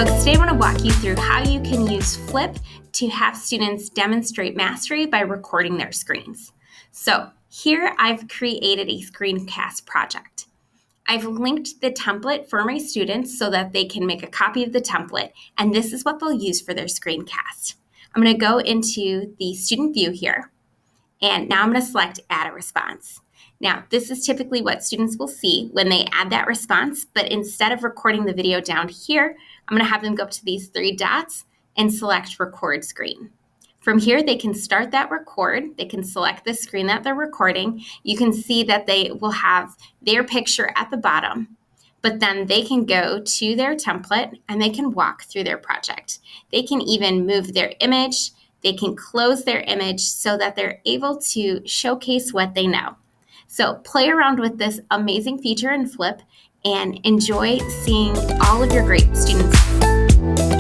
folks, today I want to walk you through how you can use Flip to have students demonstrate mastery by recording their screens. So here I've created a screencast project. I've linked the template for my students so that they can make a copy of the template, and this is what they'll use for their screencast. I'm going to go into the student view here, and now I'm going to select Add a Response. Now, this is typically what students will see when they add that response, but instead of recording the video down here, I'm going to have them go up to these three dots and select Record Screen. From here, they can start that record. They can select the screen that they're recording. You can see that they will have their picture at the bottom, but then they can go to their template and they can walk through their project. They can even move their image. They can close their image so that they're able to showcase what they know. So play around with this amazing feature in Flip and enjoy seeing all of your great students.